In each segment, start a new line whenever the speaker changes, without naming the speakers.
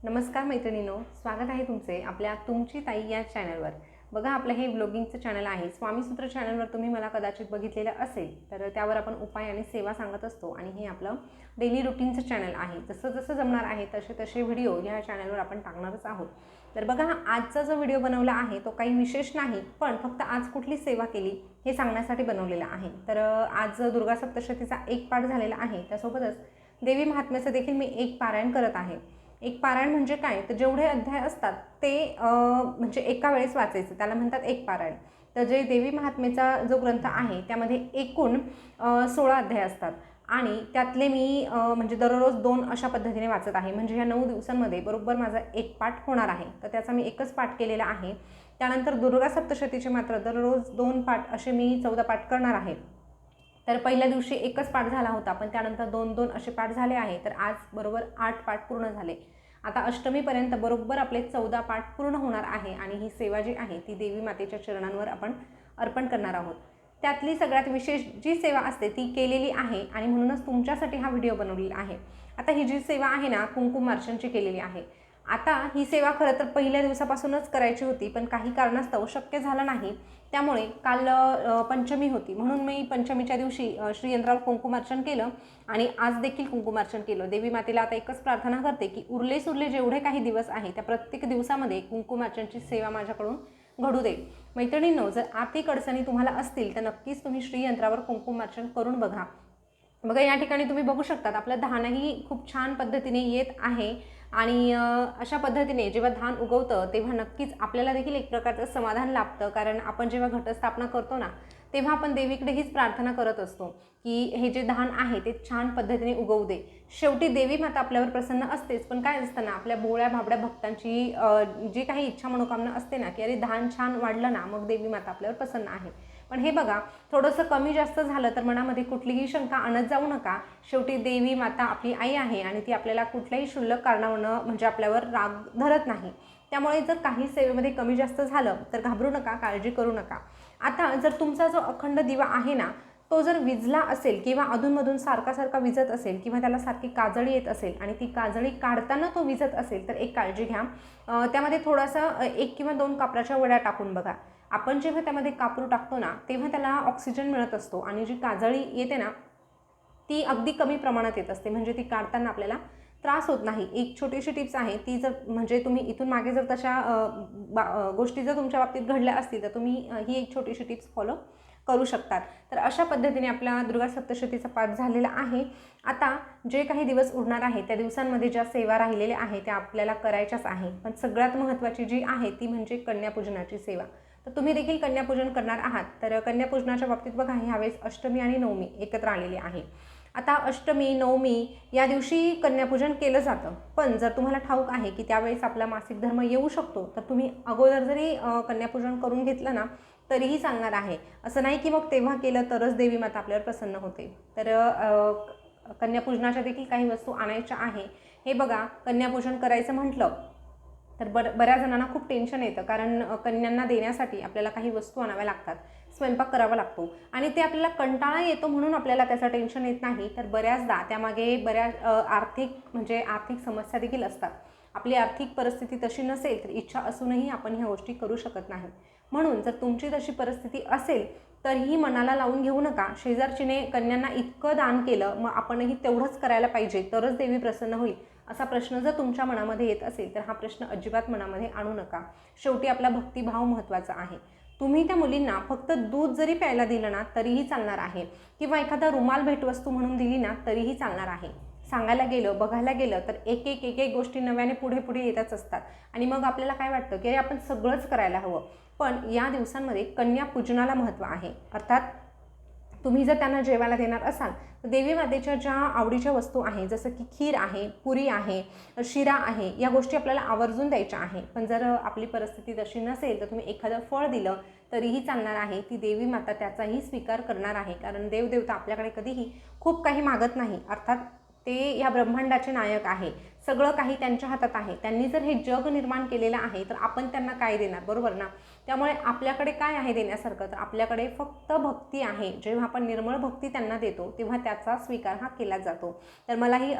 नमस्कार मैत्रिणींनो, स्वागत आहे तुमचे आपल्या तुमची ताई या चॅनलवर। बघा, आपलं हे ब्लॉगिंगचं चॅनल आहे। स्वामीसूत्र चॅनलवर तुम्ही मला कदाचित बघितलेलं असेल, तर त्यावर आपण उपाय आणि सेवा सांगत असतो आणि हे आपलं डेली रुटीनचं चॅनल आहे। जसं जसं जमणार आहे तसे तसे व्हिडिओ या चॅनलवर आपण टाकणारच आहोत। तर बघा, आजचा जो व्हिडिओ बनवला आहे तो काही विशेष नाही, पण फक्त आज कुठली सेवा केली हे सांगण्यासाठी बनवलेला आहे। तर आज दुर्गा सप्तशतीचा एक पाठ झालेला आहे, त्यासोबतच देवी महात्म्याचं देखील मी एक पारायण करत आहे। एक पारायण म्हणजे काय, तर जेवढे अध्याय असतात ते म्हणजे एका वेळेस वाचायचं, त्याला म्हणतात एक पारायण। तर जे देवी महात्म्याचा जो ग्रंथ आहे त्यामध्ये एकूण 16 अध्याय असतात आणि त्यातले मी म्हणजे दररोज 2 अशा पद्धतीने वाचत आहे। म्हणजे या 9 दिवसांमध्ये बरोबर माझा एक पाठ होणार आहे। तर त्याचा मी एकच पाठ केलेला आहे। त्यानंतर दुर्गा सप्तशतीचे मात्र दररोज 2 पाठ असे मी 14 पाठ करणार आहे। तर पहिल्या दिवशी एकच पाठ झाला होता, पण त्यानंतर 2-2 असे पाठ झाले आहे। तर आज बरोबर 8 पाठ पूर्ण झाले। आता अष्टमीपर्यंत बरोबर आपले 14 पाठ पूर्ण होणार आहे आणि ही सेवा जी आहे ती देवी मातेच्या चरणांवर आपण अर्पण करणार आहोत। त्यातली सगळ्यात विशेष जी सेवा असते ती केलेली आहे आणि म्हणूनच तुमच्यासाठी हा व्हिडिओ बनवलेला आहे। आता ही जी सेवा आहे ना, कुंकुमार्चनची केलेली आहे। आता ही सेवा खरं तर पहिल्या दिवसापासूनच करायची होती, पण काही कारणास्तव शक्य झालं नाही। त्यामुळे काल पंचमी होती, म्हणून मी पंचमीच्या दिवशी श्रीयंत्रावर कुंकुमार्चन केलं आणि आज देखील कुंकुमार्चन केलं। देवी मातेला आता एकच प्रार्थना करते की उरले सुरले जेवढे काही दिवस आहे त्या प्रत्येक दिवसामध्ये कुंकुमार्चनची सेवा माझ्याकडून घडू दे। मैत्रिणींनो, जर आर्थिक अडचणी तुम्हाला असतील तर नक्कीच तुम्ही श्रीयंत्रावर कुंकुमार्चन करून बघा। बघा, या ठिकाणी तुम्ही बघू शकतात आपलं धानही खूप छान पद्धतीने येत आहे आणि अशा पद्धतीने जेव्हा धान उगवतं तेव्हा नक्कीच आपल्याला देखील एक प्रकारचं समाधान लाभतं। कारण आपण जेव्हा घटस्थापना करतो ना, तेव्हा आपण देवीकडे हीच प्रार्थना करत असतो की हे जे धान आहे ते छान पद्धतीने उगवू दे। शेवटी देवी माता आपल्यावर प्रसन्न असतेच, पण काय असतं ना, आपल्या भोळ्या भाबड्या भक्तांची जी काही इच्छा मनोकामना असते ना, की अरे धान छान वाढलं ना, मग देवी माता आपल्यावर प्रसन्न आहे। पण हे बघा, थोडंसं कमी जास्त झालं तर मनामध्ये कुठलीही शंका आणत जाऊ नका। शेवटी देवी माता आपली आई आहे आणि ती आपल्याला कुठल्याही क्षुल्लक कारणावरून म्हणजे आपल्यावर राग धरत नाही। त्यामुळे जर काही सेवेमध्ये कमी जास्त झालं तर घाबरू नका, काळजी करू नका। आता जर तुमचा जो अखंड दिवा आहे ना, तो जर विझला असेल किंवा अधूनमधून सारखा विझत असेल किंवा त्याला सारखी काजळी येत असेल आणि ती काजळी काढताना तो विझत असेल तर एक काळजी घ्या, त्यामध्ये थोडासा 1 किंवा 2 कापराच्या वड्या टाकून बघा। आपण जेव्हा त्यामध्ये कापूर टाकतो ना, तेव्हा त्याला ऑक्सिजन मिळत असतो आणि जी काजळी येते ना ती अगदी कमी प्रमाणात येत असते, म्हणजे ती काढताना आपल्याला त्रास होत नाही। एक छोटीशी टिप्स आहे ती, जर म्हणजे तुम्ही इथून मागे जर तशा गोष्टी जर तुमच्या बाबतीत घडल्या असतील तर तुम्ही ही एक छोटीशी टिप्स फॉलो करू शकतात। तर अशा पद्धतीने आपला दुर्गा सप्तशतीचा पाठ झालेला आहे। आता जे काही दिवस उरणार आहे त्या दिवसांमध्ये ज्या सेवा राहिलेल्या आहेत त्या आपल्याला करायच्याच आहे, पण सगळ्यात महत्त्वाची जी आहे ती म्हणजे कन्यापूजनाची सेवा। तर तुम्ही देखील कन्यापूजन करणार आहात, तर कन्यापूजनाच्या बाबतीत बघा, ह्यावेळेस अष्टमी आणि नवमी एकत्र आलेली आहे। आता अष्टमी नवमी या दिवशी कन्यापूजन केलं जातं, पण जर तुम्हाला ठाऊक आहे की त्यावेळेस आपला मासिक धर्म येऊ शकतो तर तुम्ही अगोदर जरी कन्यापूजन करून घेतलं ना तरीही चालणार आहे। असं नाही की मग तेव्हा केलं तरच देवी माता आपल्यावर प्रसन्न होते। तर कन्यापूजनाच्या देखील काही वस्तू आणायच्या आहे। हे बघा, कन्यापूजन करायचं म्हटलं तर बऱ्याच जणांना खूप टेन्शन येतं, कारण कन्यांना देण्यासाठी आपल्याला काही वस्तू आणाव्या लागतात, स्वयंपाक करावा लागतो आणि ते आपल्याला कंटाळा येतो म्हणून आपल्याला त्याचं टेन्शन येत नाही। तर बऱ्याचदा त्यामागे बऱ्याच आर्थिक समस्या देखील असतात। आपली आर्थिक परिस्थिती तशी नसेल तर इच्छा असूनही आपण ह्या गोष्टी करू शकत नाही। म्हणून जर तुमची तशी परिस्थिती असेल तरीही मनाला लावून घेऊ नका। शेजारचीने कन्यांना इतकं दान केलं, मग आपणही तेवढंच करायला पाहिजे तरच देवी प्रसन्न होईल, असा प्रश्न जर तुमच्या मनामध्ये येत असेल तर हा प्रश्न अजिबात मनामध्ये आणू नका। शेवटी आपला भक्तिभाव महत्त्वाचा आहे। तुम्ही त्या मुलींना फक्त दूध जरी प्यायला दिलं ना तरीही चालणार आहे, किंवा एखादा रुमाल भेटवस्तू म्हणून दिली ना तरीही चालणार आहे। सांगायला गेलं, बघायला गेलं तर एक गोष्टी नव्याने पुढे येतच असतात आणि मग आपल्याला काय वाटतं की आपण सगळंच करायला हवं। पण या दिवसांमध्ये कन्यापूजनाला महत्त्व आहे। अर्थात तुम्ही जर त्यांना जेवायला देणार असाल तर देवी मातेच्या ज्या आवडीच्या वस्तू आहे, जसं की खीर आहे, पुरी आहे, शिरा आहे, या गोष्टी आपल्याला आवर्जून द्यायच्या आहे। पण जर आपली परिस्थिती तशी नसेल तर तुम्ही एखादं फळ दिलं तरीही चालणार आहे। ती देवी माता त्याचाही स्वीकार करणार आहे, कारण देवदेवता आपल्याकडे कधीही खूप काही मागत नाही। अर्थात ते या ब्रह्मांडाचे नायक आहे, सगळं काही त्यांच्या हातात आहे। त्यांनी जर हे जग निर्माण केलेलं आहे तर आपण त्यांना काय देणार, बरोबर ना? त्यामुळे आपल्याकडे काय आहे देण्यासारखं, तर आपल्याकडे फक्त भक्ती आहे। जेव्हा आपण निर्मळ भक्ती त्यांना देतो तेव्हा त्याचा स्वीकार हा केला जातो। तर मलाही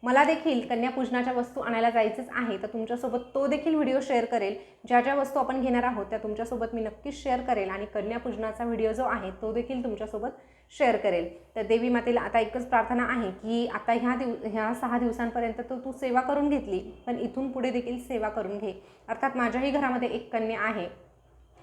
मला देखील कन्यापूजनाच्या वस्तू आणायला जायचंच आहे, तर तुमच्यासोबत तो देखील व्हिडिओ शेअर करेल. ज्या ज्या वस्तू आपण घेणार आहोत त्या तुमच्यासोबत मी नक्कीच शेअर करेल आणि कन्यापूजनाचा व्हिडिओ जो आहे तो देखील तुमच्यासोबत शेअर करेल. तर देवी मातेला आता एकच प्रार्थना आहे की आता ह्या 6 दिवसांपर्यंत तू सेवा करून घेतली, पण इथून पुढे देखील सेवा करून घे. अर्थात माझ्याही घरामध्ये एक कन्या आहे,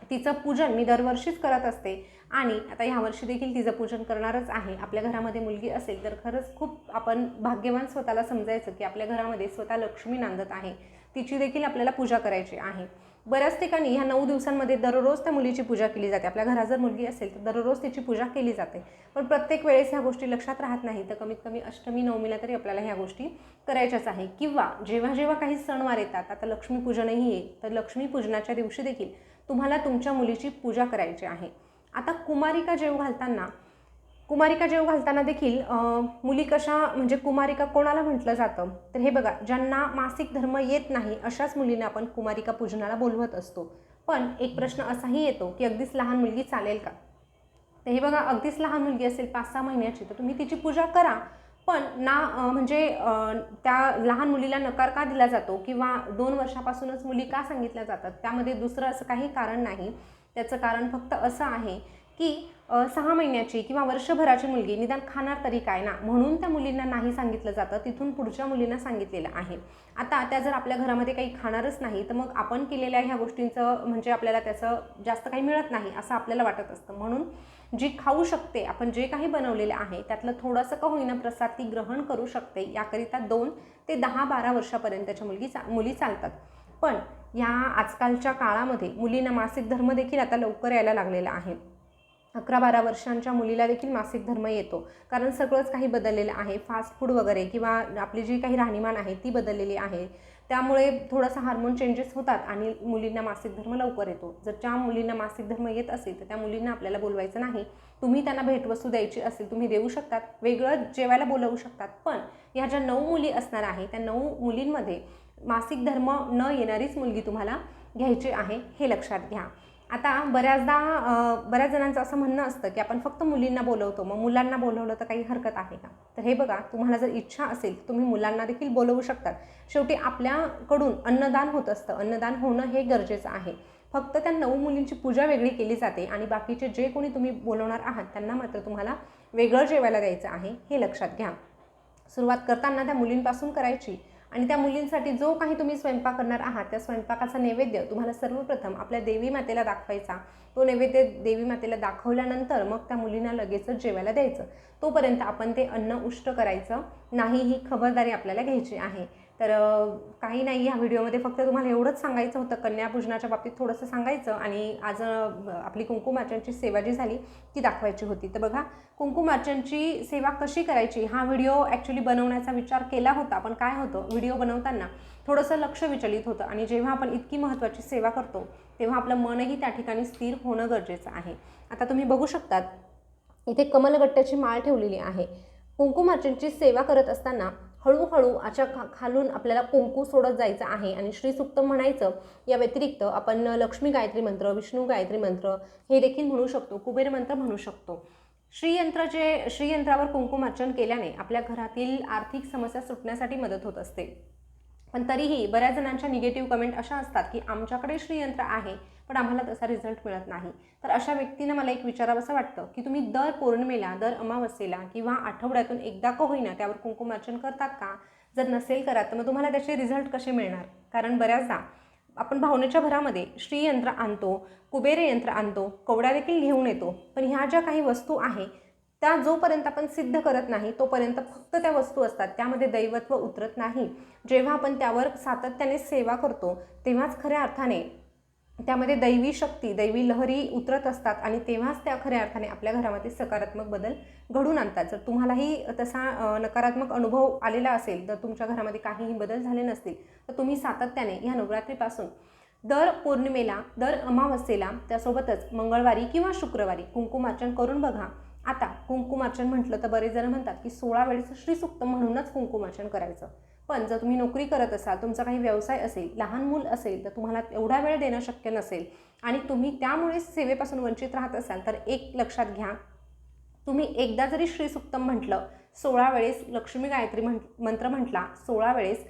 तिचं पूजन मी दरवर्षीच करत असते आणि आता ह्यावर्षी देखील तिचं पूजन करणारच आहे. आपल्या घरामध्ये मुलगी असेल तर खरंच खूप आपण भाग्यवान स्वतःला समजायचं की आपल्या घरामध्ये स्वतः लक्ष्मी नांदत आहे, तिची देखील आपल्याला पूजा करायची आहे. बऱ्याच ठिकाणी ह्या 9 दिवसांमध्ये दररोज त्या मुलीची पूजा केली जाते. आपल्या घरात जर मुलगी असेल तर दररोज तिची पूजा केली जाते, पण प्रत्येक वेळेस ह्या गोष्टी लक्षात राहत नाही. तर कमीत कमी अष्टमी नवमीला तरी आपल्याला ह्या गोष्टी करायच्याच आहे. किंवा जेव्हा जेव्हा काही सणवार येतात, आता लक्ष्मीपूजनही आहे, तर लक्ष्मीपूजनाच्या दिवशी देखील तुम्हाला तुमच्या मुलीची पूजा करायची आहे. आता कुमारिका जेव घालताना देखील मुली कशा, म्हणजे कुमारिका कोणाला म्हटलं जातं, तर हे बघा, ज्यांना मासिक धर्म येत नाही अशाच मुलींना आपण कुमारिका पूजनाला बोलवत असतो. पण एक प्रश्न असाही येतो की अगदीच लहान मुलगी चालेल का? तर हे बघा, अगदीच लहान मुलगी असेल 5-6 महिन्याची तर तुम्ही तिची पूजा करा, पण म्हणजे त्या लहान मुलीला नकार का दिला जातो किंवा 2 वर्षापासूनच मुली का सांगितल्या जातात, त्यामध्ये दुसरं असं काही कारण नाही. त्याचं कारण फक्त असं आहे की 6 महिन्याची किंवा वर्षभराची मुलगी निदान खाणार तरी काय ना, म्हणून त्या मुलींना नाही सांगितलं जातं, तिथून पुढच्या मुलींना सांगितलेलं आहे. आता त्या जर आपल्या घरामध्ये काही खाणारच नाही तर मग आपण केलेल्या ह्या गोष्टींचं म्हणजे आपल्याला त्याचं जास्त काही मिळत नाही असं आपल्याला वाटत असतं. म्हणून जी खाऊ शकते, आपण जे काही बनवलेलं आहे त्यातलं थोडंसं का होईना प्रसाद ती ग्रहण करू शकते, याकरिता 2 ते 10-12 वर्षापर्यंतच्या मुली चालतात. पण या आजकालच्या काळामध्ये मुलींना मासिक धर्म देखील आता लवकर यायला लागलेला आहे. 11-12 वर्षांच्या मुलीला देखील मासिक धर्म येतो, कारण सगळंच काही बदललेलं आहे. फास्ट फूड वगैरे किंवा आपली जी काही राहणीमान आहे ती बदललेली आहे, त्यामुळे थोडासा हार्मोन चेंजेस होतात आणि मुलींना मासिक धर्म लवकर येतो. जर ज्या मुलींना मासिक धर्म येत असेल तर त्या मुलींना आपल्याला बोलवायचं नाही. तुम्ही त्यांना भेटवस्तू द्यायची असेल तुम्ही देऊ शकतात, वेगळं जेवायला बोलवू शकतात, पण ह्या ज्या 9 मुली असणार आहे त्या 9 मुलींमध्ये मासिक धर्म न येणारीच मुलगी तुम्हाला घ्यायची आहे, हे लक्षात घ्या. आता बऱ्याच जणांचं असं म्हणणं असतं की आपण फक्त मुलींना बोलवतो, मग मुलांना बोलवलं तर काही हरकत आहे का? तर हे बघा, तुम्हाला जर इच्छा असेल तुम्ही मुलांना देखील बोलवू शकतात. शेवटी आपल्याकडून अन्नदान होत असतं, अन्नदान होणं हे गरजेचं आहे. फक्त त्या 9 मुलींची पूजा वेगळी केली जाते आणि बाकीचे जे कोणी तुम्ही बोलवणार आहात त्यांना मात्र तुम्हाला वेगळं जेवायला द्यायचं आहे, हे लक्षात घ्या. सुरुवात करताना त्या मुलींपासून करायची आणि त्या मुलींसाठी जो काही तुम्ही स्वयंपाक करणार आहात त्या स्वयंपाकाचा नैवेद्य तुम्हाला सर्वप्रथम आपल्या देवी मातेला दाखवायचा. तो नैवेद्य देवी मातेला दाखवल्यानंतर मग त्या मुलींना लगेचच जेवायला द्यायचं. तोपर्यंत आपण ते अन्न उष्ट करायचं नाही, ही खबरदारी आपल्याला घ्यायची आहे. तर काही नाही, ह्या व्हिडिओमध्ये फक्त तुम्हाला एवढंच सांगायचं होतं, कन्यापूजनाच्या बाबतीत थोडंसं सांगायचं आणि आज आपली कुंकुमार्चनची सेवा जी झाली ती दाखवायची होती. तर बघा, कुंकुमार्चनची सेवा कशी करायची हा व्हिडिओ ॲक्च्युली बनवण्याचा विचार केला होता, पण काय होतं, व्हिडिओ बनवताना थोडंसं लक्ष विचलित होतं आणि जेव्हा आपण इतकी महत्त्वाची सेवा करतो तेव्हा आपलं मनही त्या ठिकाणी स्थिर होणं गरजेचं आहे. आता तुम्ही बघू शकतात, इथे कमलगट्ट्याची माळ ठेवलेली आहे. कुंकुमार्चनची सेवा करत असताना हळूहळू खालून आपल्याला कुंकू सोडत जायचं आहे आणि श्रीसूक्तम म्हणायचं. या व्यतिरिक्त आपण लक्ष्मी गायत्री मंत्र, विष्णू गायत्री मंत्र हे देखील म्हणू शकतो, कुबेर मंत्र म्हणू शकतो. श्रीयंत्रावर कुंकुमार्चन केल्याने आपल्या घरातील आर्थिक समस्या सुटण्यासाठी मदत होत असते. पण तरीही बऱ्याच जणांच्या निगेटिव्ह कमेंट अशा असतात की आमच्याकडे श्रीयंत्र आहे पण आम्हाला तसा रिझल्ट मिळत नाही. तर अशा व्यक्तींना मला एक विचारावंसं वाटतं की तुम्ही दर पौर्णिमेला, दर अमावस्येला किंवा आठवड्यातून एकदा का होईना त्यावर कुंकुमार्चन करतात का? जर नसेल करत तर मग तुम्हाला त्याचे रिझल्ट कसे मिळणार? कारण बऱ्याचदा आपण भावनेच्या भरामध्ये श्रीयंत्र आणतो, कुबेर यंत्र आणतो, कवड्या देखील घेऊन येतो, पण ह्या ज्या काही वस्तू आहे त्या जोपर्यंत आपण सिद्ध करत नाही तोपर्यंत फक्त त्या वस्तू असतात, त्यामध्ये दैवत्व उतरत नाही. जेव्हा आपण त्यावर सातत्याने सेवा करतो तेव्हाच खऱ्या अर्थाने त्यामध्ये दैवी शक्ती, दैवी लहरी उतरत असतात आणि तेव्हाच त्या खऱ्या अर्थाने आपल्या घरामध्ये सकारात्मक बदल घडून आणतात. जर तुम्हालाही तसा नकारात्मक अनुभव आलेला असेल, तर तुमच्या घरामध्ये काहीही बदल झाले नसतील, तर तुम्ही सातत्याने ह्या नवरात्रीपासून दर पौर्णिमेला, दर अमावस्येला, त्यासोबतच मंगळवारी किंवा शुक्रवारी कुंकुमार्चन करून बघा. आता कुंकुमार्चन म्हटलं तर बरेच जण म्हणतात की 16 वेळेस श्रीसूक्त म्हणूनच कुंकुमार्चन करायचं. पण जर तुम्ही नोकरी करत असाल, तुमचा काही व्यवसाय असेल, लहान मूल असेल, तर तुम्हाला एवढा वेळ देणं शक्य नसेल आणि तुम्ही त्यामुळे सेवेपासून वंचित राहत असाल, तर एक लक्षात घ्या, तुम्ही एकदा जरी श्रीसूक्तम म्हटलं 16 वेळेस लक्ष्मी गायत्री मंत्र म्हटला, 16 वेळेस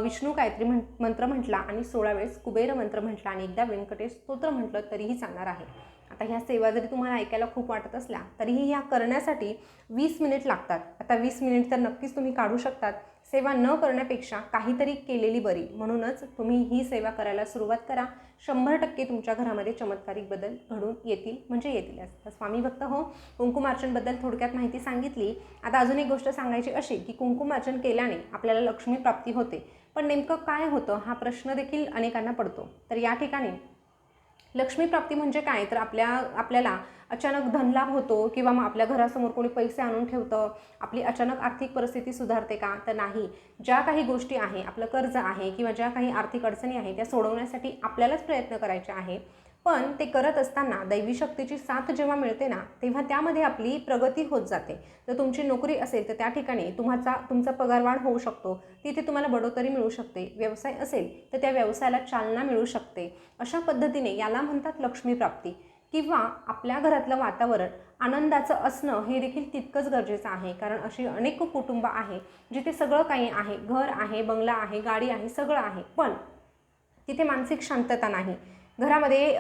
विष्णू गायत्री मंत्र म्हटला आणि 16 वेळेस कुबेर मंत्र म्हटला आणि एकदा व्यंकटेश स्तोत्र म्हटलं तरीही चालणार आहे. आता ह्या सेवा जरी तुम्हाला ऐकायला खूप वाटत असल्या तरीही ह्या करण्यासाठी 20 मिनिट लागतात. आता 20 मिनिट तर नक्कीच तुम्ही काढू शकतात. सेवा न करण्यापेक्षा काहीतरी केलेली बरी. म्हणूनच तुम्ही ही सेवा करायला सुरुवात करा. 100% तुमच्या घरामध्ये चमत्कारिक बदल घडून येतील म्हणजे येतीलच. तर स्वामी भक्त हो, कुंकुमार्चनबद्दल थोडक्यात माहिती सांगितली. आता अजून एक गोष्ट सांगायची अशी की कुंकुमार्चन केल्याने आपल्याला लक्ष्मी प्राप्ती होते. पण नेमकं काय होतं हा प्रश्न देखील अनेकांना पडतो. तर या ठिकाणी लक्ष्मी प्राप्ती म्हणजे काय, तर आपल्याला अचानक धनलाभ होतो किंवा मग आपल्या घरासमोर कोणी पैसे आणून ठेवतं, आपली अचानक आर्थिक परिस्थिती सुधारते का, तर नाही. ज्या काही गोष्टी आहे, आपलं कर्ज आहे किंवा ज्या काही आर्थिक अडचणी आहे त्या सोडवण्यासाठी आपल्यालाच प्रयत्न करायचे आहे. पण ते करत असताना दैवी शक्तीची साथ जेव्हा मिळते ना, तेव्हा त्यामध्ये आपली प्रगती होत जाते. जर तुमची नोकरी असेल तर त्या ठिकाणी तुमचा पगारवाढ होऊ शकतो, तिथे तुम्हाला बढोतरी मिळू शकते. व्यवसाय असेल तर त्या व्यवसायाला चालना मिळू शकते. अशा पद्धतीने याला म्हणतात लक्ष्मी प्राप्ती. किंवा आपल्या घरातलं वातावरण आनंदाचं असणं हे देखील तितकंच गरजेचं आहे. कारण अशी अनेक कुटुंब आहे जिथे सगळं काही आहे, घर आहे, बंगला आहे, गाडी आहे, सगळं आहे, पण तिथे मानसिक शांतता नाही. घरामध्ये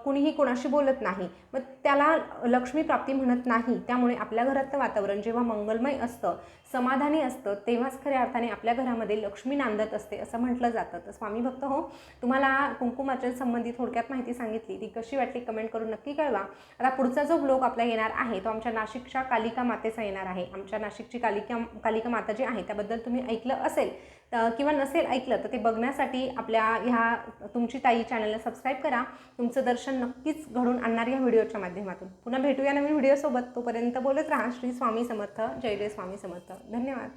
कुणीही कोणाशी बोलत नाही. मग त्याला लक्ष्मी प्राप्ती म्हणत नाही. त्यामुळे आपल्या घरातलं वातावरण जेव्हा मंगलमय असतं, समाधानी असतं, तेव्हाच खऱ्या अर्थाने आपल्या घरामध्ये लक्ष्मी नांदत असते असं म्हटलं जातं. तर स्वामी भक्त हो, तुम्हाला कुंकुमार्चन संबंधी थोडक्यात माहिती सांगितली. ती कशी वाटली कमेंट करून नक्की कळवा. आता पुढचा जो ब्लॉग आपला येणार आहे तो आमच्या नाशिकच्या कालिका मातेचा येणार आहे. आमच्या नाशिकची कालिका माता जी आहे त्याबद्दल तुम्ही ऐकलं असेल किंवा नसेल ऐकलं तर ते बघण्यासाठी आपल्या ह्या तुमची ताई चॅनलला सबस्क्राईब करा. तुमचं दर्शन नक्कीच घडून आणणार या व्हिडिओच्या माध्यमातून. पुन्हा भेटूया नवीन व्हिडिओसोबत. तोपर्यंत बोलत राहा. श्री स्वामी समर्थ. जय जय स्वामी समर्थ. धन्यवाद.